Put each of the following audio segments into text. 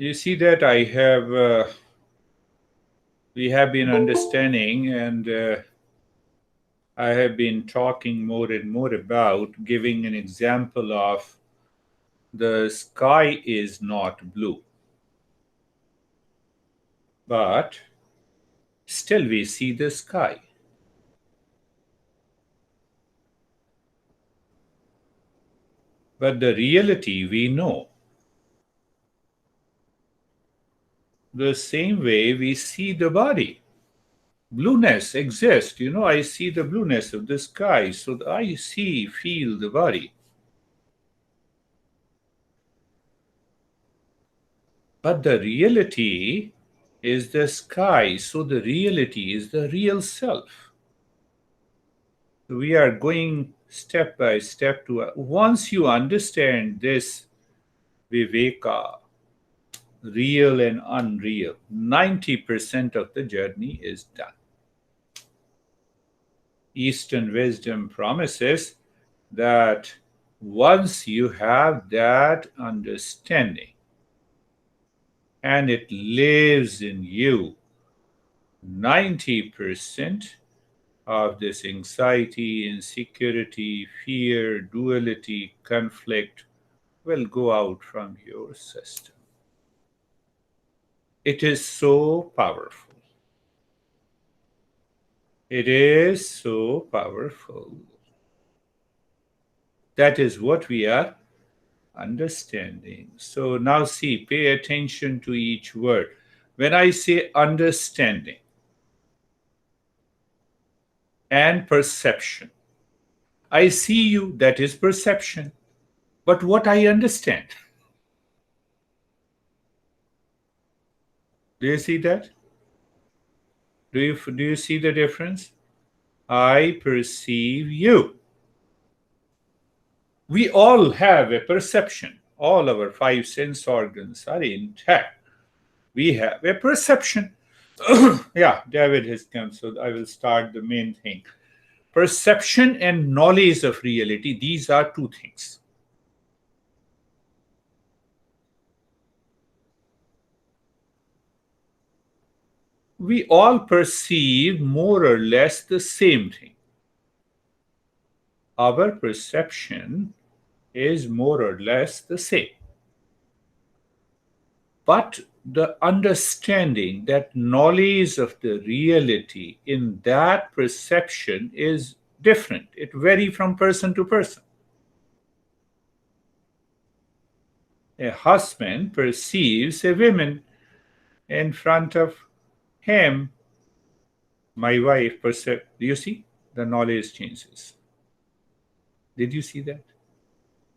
You see that we have been understanding, and I have been talking more and more about giving an example of the sky is not blue, but still we see the sky. But the reality we know. The same way we see the body. Blueness exists. I see the blueness of the sky. So I feel the body. But the reality is the sky. So the reality is the real self. We are going step by step to once you understand this Viveka, real and unreal, 90% of the journey is done. Eastern wisdom promises that once you have that understanding and it lives in you, 90% of this anxiety, insecurity, fear, duality, conflict will go out from your system. It is so powerful. It is so powerful. That is what we are understanding. So now see, pay attention to each word. When I say understanding and perception, I see you, that is perception. But what I understand, do you see that? Do you see the difference? I perceive you. We all have a perception. All our five sense organs are intact. We have a perception. Yeah, David has come, so I will start the main thing. Perception and knowledge of reality, these are two things. We all perceive more or less the same thing. Our perception is more or less the same. But the understanding, that knowledge of the reality in that perception is different. It varies from person to person. A husband perceives a woman in front of him. My wife perceives. Do you see? The knowledge changes. Did you see that?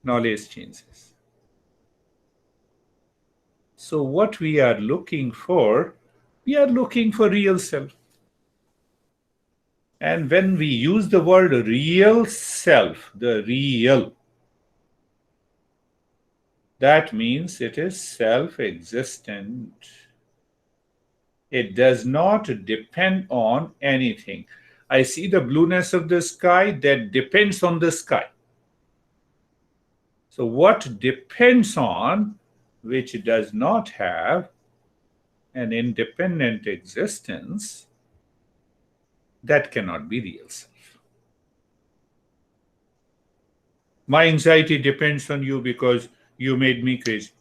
Knowledge changes. So what we are looking for real self. And when we use the word real self, the real, that means it is self-existent. It does not depend on anything. I see the blueness of the sky, that depends on the sky. So what depends on, which does not have an independent existence, that cannot be real self. My anxiety depends on you because you made me crazy.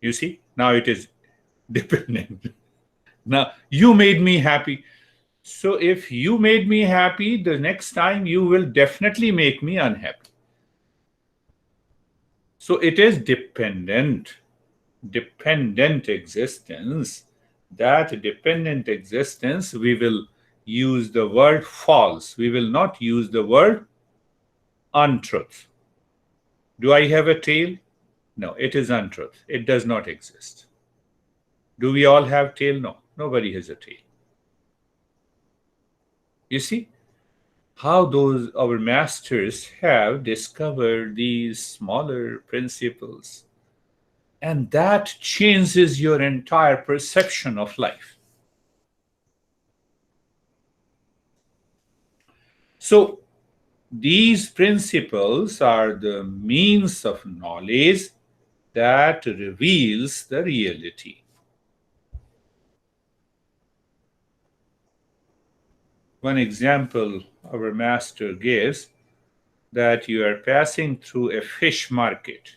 You see, now it is dependent. Now you made me happy. So if you made me happy, the next time you will definitely make me unhappy. So it is dependent existence. That dependent existence, we will use the word false. We will not use the word untruth. Do I have a tail? No, it is untruth. It does not exist. Do we all have tail? No, nobody has a tail. You see how those our masters have discovered these smaller principles, and that changes your entire perception of life. So these principles are the means of knowledge that reveals the reality. One example our master gives, that you are passing through a fish market.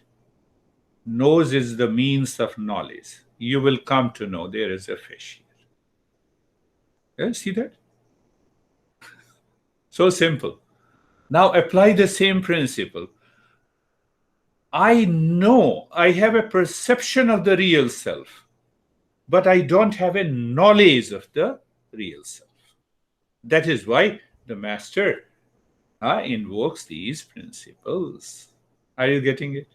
Nose is the means of knowledge. You will come to know there is a fish here. Yeah, see that? So simple. Now apply the same principle. I know I have a perception of the real self, but I don't have a knowledge of the real self. That is why the master invokes these principles. Are you getting it?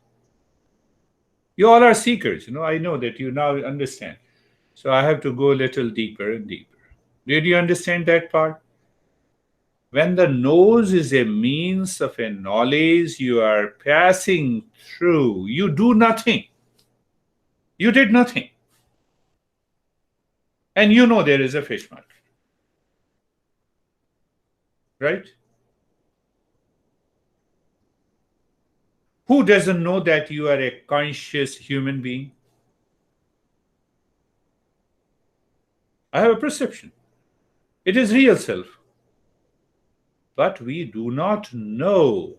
You all are seekers. I know that you now understand. So I have to go a little deeper and deeper. Did you understand that part? When the nose is a means of a knowledge you are passing through, you do nothing. You did nothing. And you know there is a fish market. Right? Who doesn't know that you are a conscious human being? I have a perception. It is real self. But we do not know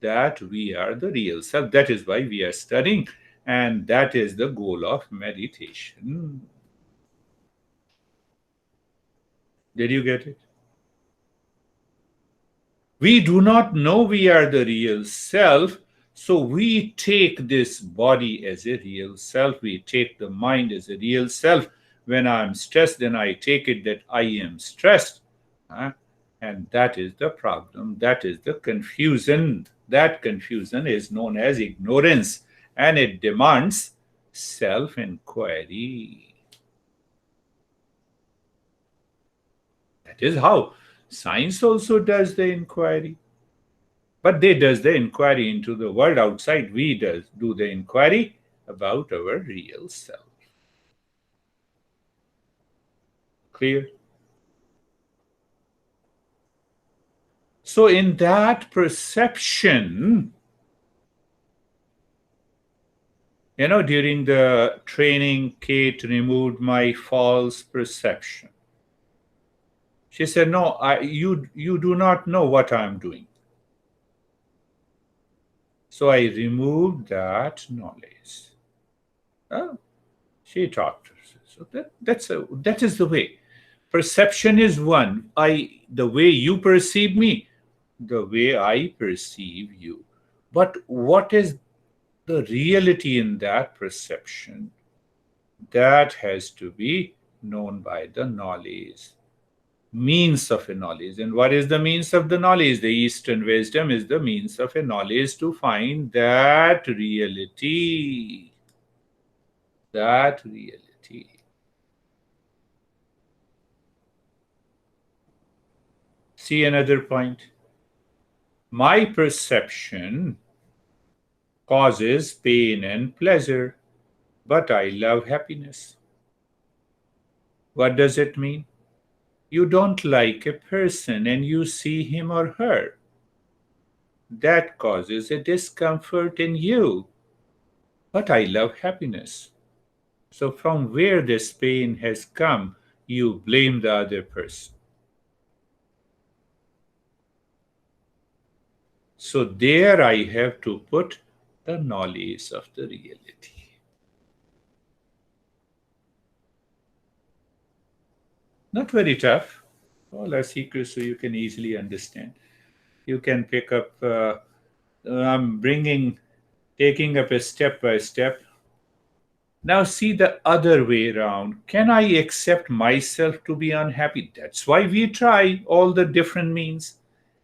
that we are the real self. That is why we are studying, and that is the goal of meditation. Did you get it? We do not know we are the real self, so we take this body as a real self. We take the mind as a real self. When I'm stressed, then I take it that I am stressed. And that is the problem. That is the confusion. That confusion is known as ignorance, and it demands self-enquiry. That is how science also does the inquiry. But they does the inquiry into the world outside. We do the inquiry about our real self. Clear? So in that perception, during the training, Kate removed my false perception. She said, no, you do not know what I'm doing. So I removed that knowledge. She taught us. So that is the way. Perception is one. The way you perceive me, the way I perceive you. But what is the reality in that perception? That has to be known by the knowledge. Means of a knowledge. And what is the means of the knowledge? The Eastern wisdom is the means of a knowledge to find that reality. That reality. See another point. My perception causes pain and pleasure, but I love happiness. What does it mean? You don't like a person and you see him or her. That causes a discomfort in you. But I love happiness. So from where this pain has come, you blame the other person. So there I have to put the knowledge of the reality. Not very tough. All are secrets, so you can easily understand. You can pick up, I'm taking up a step by step. Now see the other way around. Can I accept myself to be unhappy? That's why we try all the different means.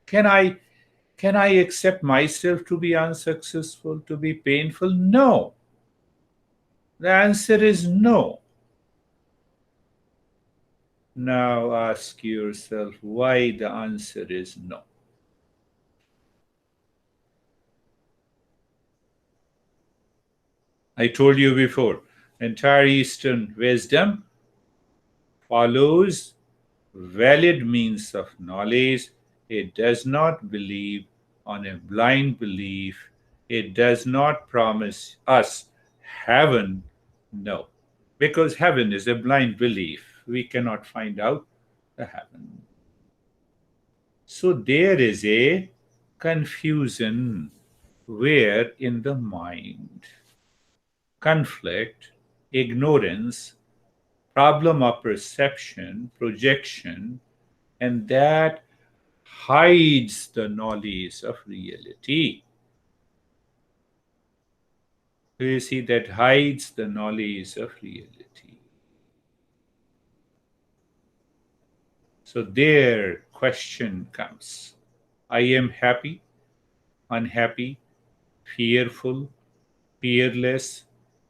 Can I accept myself to be unsuccessful, to be painful? No. The answer is no. Now ask yourself why the answer is no. I told you before, entire Eastern wisdom follows valid means of knowledge. It does not believe on a blind belief. It does not promise us heaven, no, because heaven is a blind belief. We cannot find out the heaven. So there is a confusion where in the mind, conflict, ignorance, problem of perception, projection, and that hides the knowledge of reality. Do you see that hides the knowledge of reality? So there question comes. I am happy, unhappy, fearful, fearless,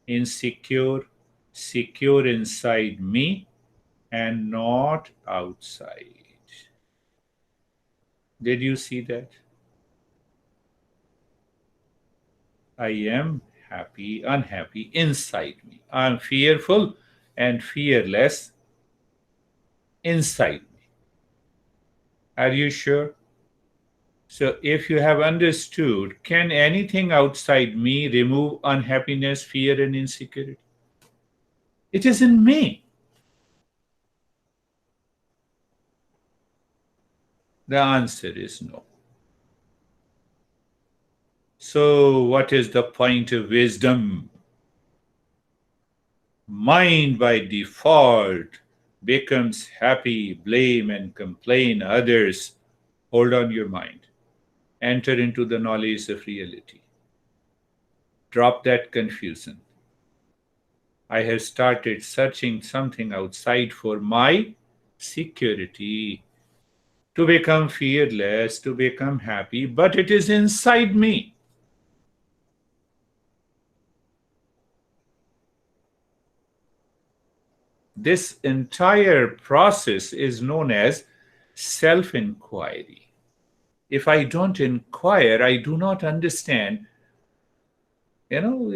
insecure, secure inside me and not outside. Did you see that? I am happy, unhappy inside me. I am fearful and fearless inside me. Are you sure? So, if you have understood, can anything outside me remove unhappiness, fear, and insecurity? It is in me. The answer is no. So, what is the point of wisdom? Mind by default becomes happy, blame, and complain others. Hold on your mind. Enter into the knowledge of reality. Drop that confusion. I have started searching something outside for my security, to become fearless, to become happy, but it is inside me. This entire process is known as self-enquiry. If I don't inquire, I do not understand.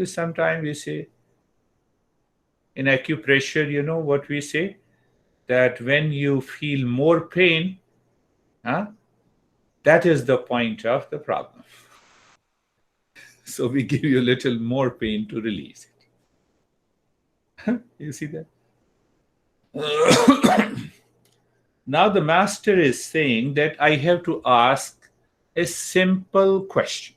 Sometimes we say in acupressure, what we say? That when you feel more pain, huh, that is the point of the problem. So we give you a little more pain to release it. You see that? Now the master is saying that I have to ask a simple question.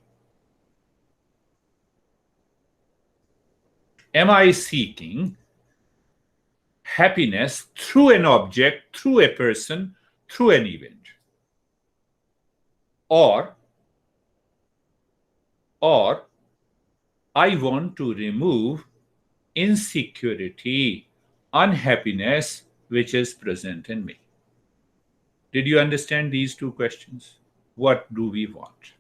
Am I seeking happiness through an object, through a person, through an event? Or I want to remove insecurity, unhappiness, which is present in me. Did you understand these two questions? What do we want?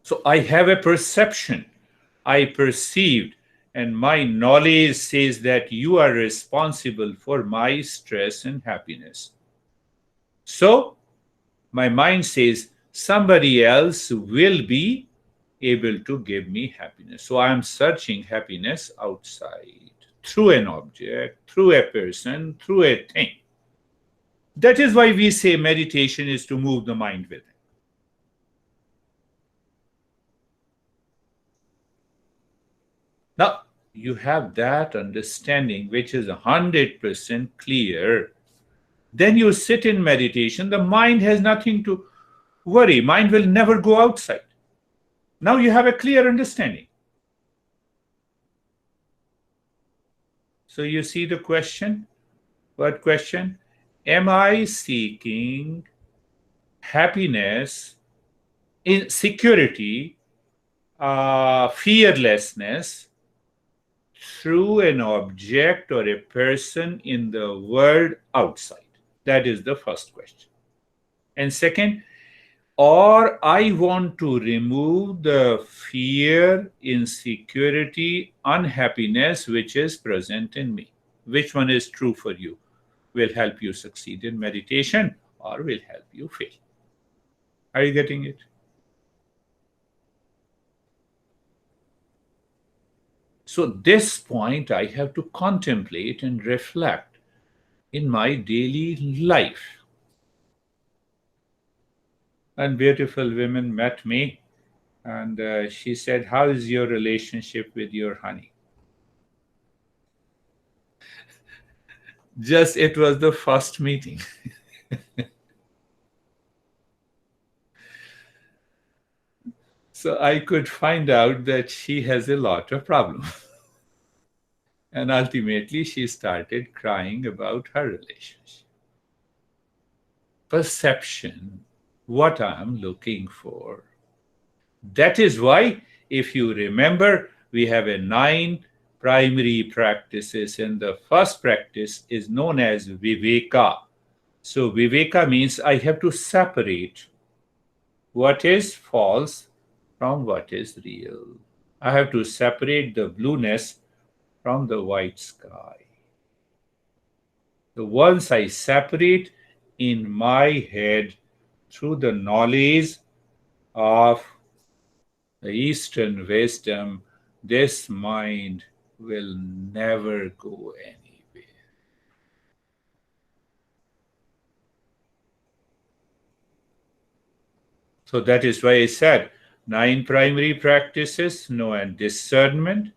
So I have a perception. I perceived, and my knowledge says that you are responsible for my stress and happiness. So my mind says somebody else will be able to give me happiness. So I am searching happiness outside, through an object, through a person, through a thing. That is why we say meditation is to move the mind within. Now, you have that understanding, which is 100% clear. Then you sit in meditation, the mind has nothing to worry. Mind will never go outside. Now you have a clear understanding. So you see the question? What question? Am I seeking happiness, security, fearlessness through an object or a person in the world outside? That is the first question. And second, or I want to remove the fear, insecurity, unhappiness which is present in me. Which one is true for you? Will help you succeed in meditation or will help you fail? Are you getting it? So this point I have to contemplate and reflect in my daily life. and beautiful women met me, and she said, "How is your relationship with your honey?" Just it was the first meeting. So I could find out that she has a lot of problems. And ultimately, she started crying about her relationship. Perception, what I'm looking for. That is why, if you remember, we have a 9 primary practices, and the first practice is known as Viveka. So, Viveka means I have to separate what is false from what is real. I have to separate the blueness from the white sky. So once I separate in my head through the knowledge of the Eastern wisdom, this mind will never go anywhere. So that is why I said 9 primary practices, know and discernment,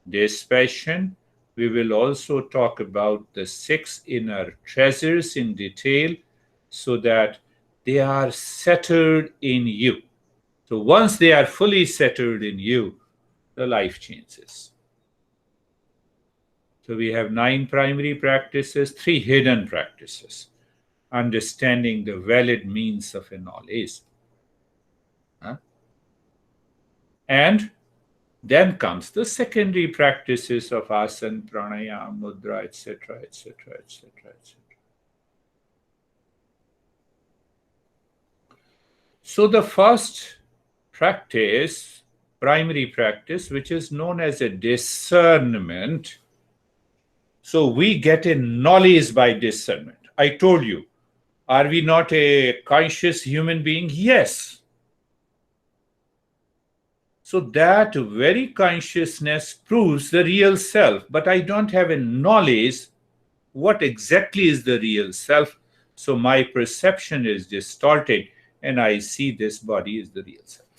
dispassion. We will also talk about the 6 inner treasures in detail so that they are settled in you. So once they are fully settled in you, the life changes. So we have 9 primary practices, 3 hidden practices. Understanding the valid means of a knowledge. And then comes the secondary practices of asana, pranayama, mudra, etc., etc., etc., etc. So the first practice, primary practice, which is known as a discernment. So we get a knowledge by discernment. I told you, are we not a conscious human being? Yes. So that very consciousness proves the real self, but I don't have a knowledge what exactly is the real self. So my perception is distorted and I see this body is the real self.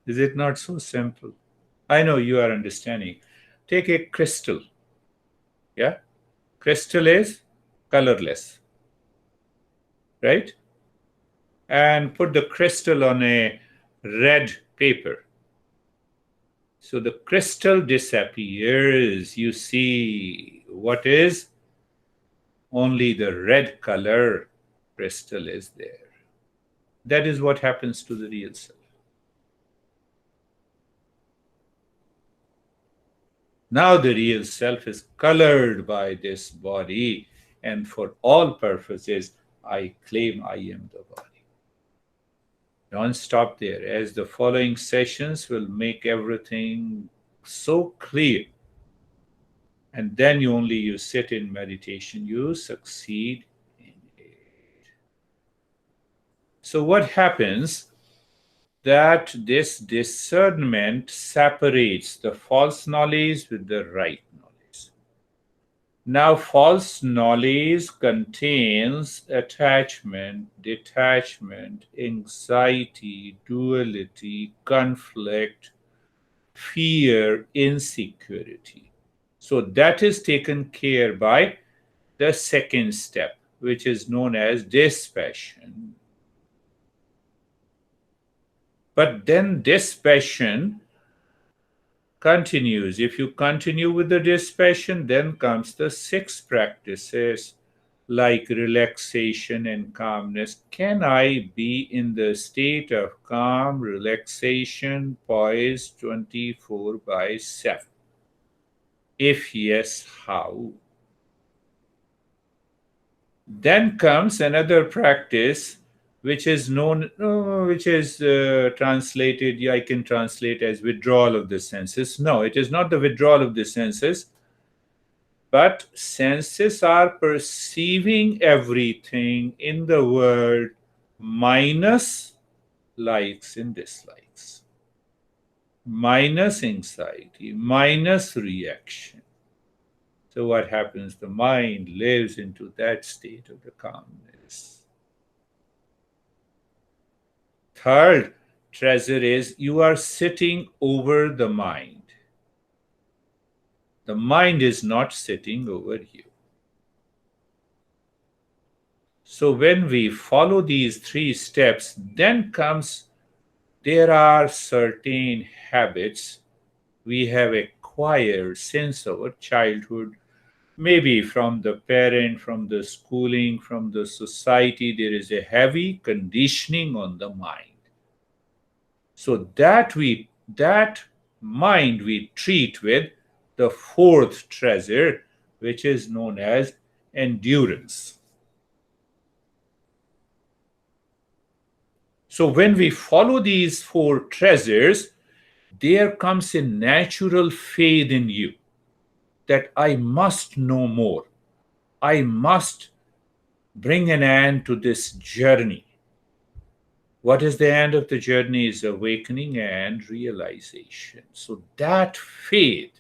Is it not so simple? I know you are understanding. Take a crystal. Yeah? Crystal is colorless, right? And put the crystal on a red paper. So the crystal disappears. You see what is? Only the red color crystal is there. That is what happens to the real self. Now the real self is colored by this body, and for all purposes, I claim I am the body. Don't stop there, as the following sessions will make everything so clear. And then you sit in meditation, you succeed in it. So what happens that this discernment separates the false knowledge with the right knowledge. Now, false knowledge contains attachment, detachment, anxiety, duality, conflict, fear, insecurity. So, that is taken care by the second step, which is known as dispassion. But then dispassion continues. If you continue with the dispassion, then comes the 6 practices like relaxation and calmness. Can I be in the state of calm, relaxation, poise 24 by 7? If yes, how? Then comes another practice which is known, which is translated, yeah, I can translate as withdrawal of the senses. No, it is not the withdrawal of the senses, but senses are perceiving everything in the world minus likes and dislikes, minus anxiety, minus reaction. So what happens? The mind lives into that state of the calmness. Third treasure is you are sitting over the mind. The mind is not sitting over you. So when we follow these three steps, then comes there are certain habits we have acquired since our childhood, maybe from the parent, from the schooling, from the society. There is a heavy conditioning on the mind. So that mind we treat with the fourth treasure, which is known as endurance. So when we follow these four treasures, there comes a natural faith in you that I must know more. I must bring an end to this journey. What is the end of the journey is awakening and realization. So that faith,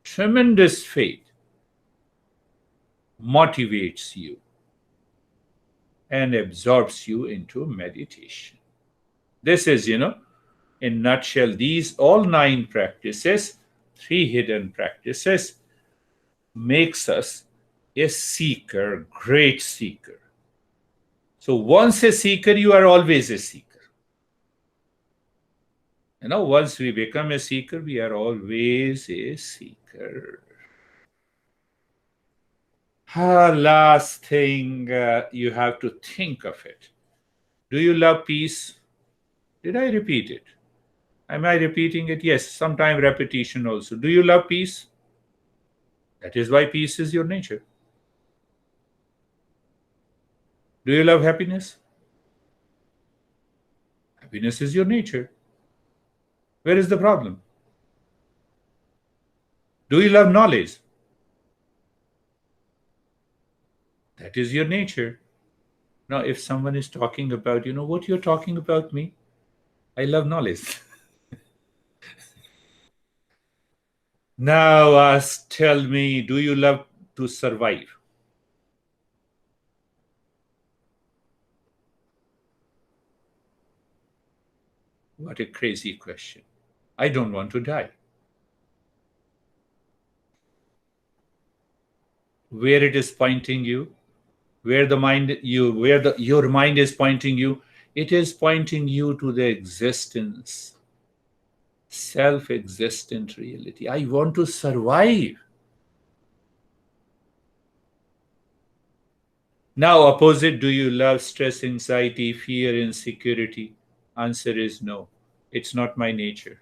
tremendous faith, motivates you and absorbs you into meditation. This is, in nutshell, these all 9 practices, 3 hidden practices, makes us a seeker, great seeker. So once a seeker, you are always a seeker. Once we become a seeker, we are always a seeker. Last thing, you have to think of it. Do you love peace? Did I repeat it? Am I repeating it? Yes, sometime repetition also. Do you love peace? That is why peace is your nature. Do you love happiness? Happiness is your nature. Where is the problem? Do you love knowledge? That is your nature. Now, if someone is talking about, what you're talking about me, I love knowledge. Now, tell me, do you love to survive? What a crazy question. I don't want to die. Where it is pointing you, where the mind you where the your mind is pointing you, it is pointing you to the existence, self-existent reality. I want to survive. Now, opposite, do you love stress, anxiety, fear, insecurity? Answer is no. It's not my nature.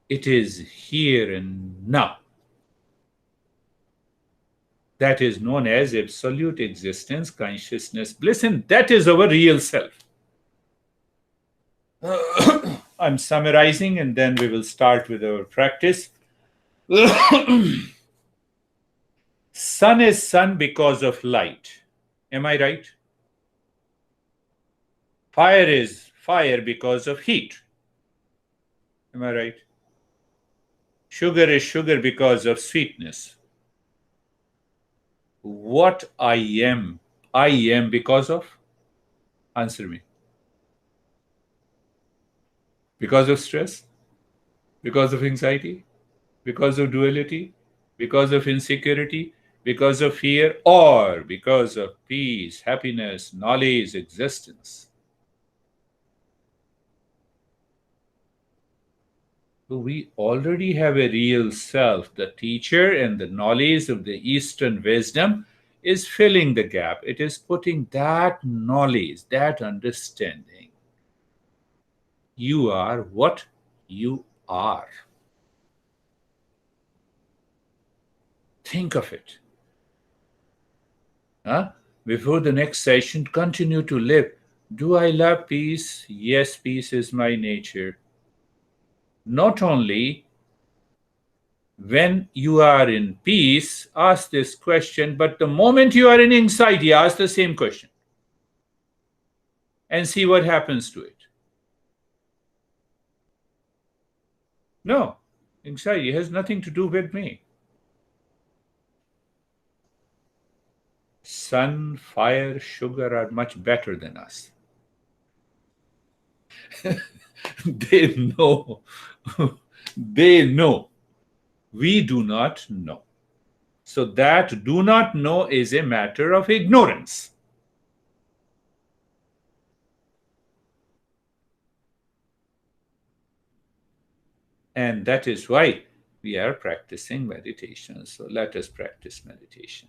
It is here and now. That is known as absolute existence, consciousness, bliss, and that is our real self. I'm summarizing and then we will start with our practice. Sun is sun because of light. Am I right? Fire is fire because of heat. Am I right? Sugar is sugar because of sweetness. What I am because of? Answer me. Because of stress? Because of anxiety? Because of duality? Because of insecurity? Because of fear? Or because of peace, happiness, knowledge, existence? So we already have a real self. The teacher and the knowledge of the Eastern wisdom is filling the gap. It is putting that knowledge, that understanding. You are what you are. Think of it. Huh? Before the next session, continue to live. Do I love peace? Yes, peace is my nature. Not only when you are in peace, ask this question, but the moment you are in anxiety, ask the same question and see what happens to it. No. Anxiety has nothing to do with me. Sun, fire, sugar are much better than us. They know. They know. We do not know. So that do not know is a matter of ignorance. And that is why we are practicing meditation. So let us practice meditation.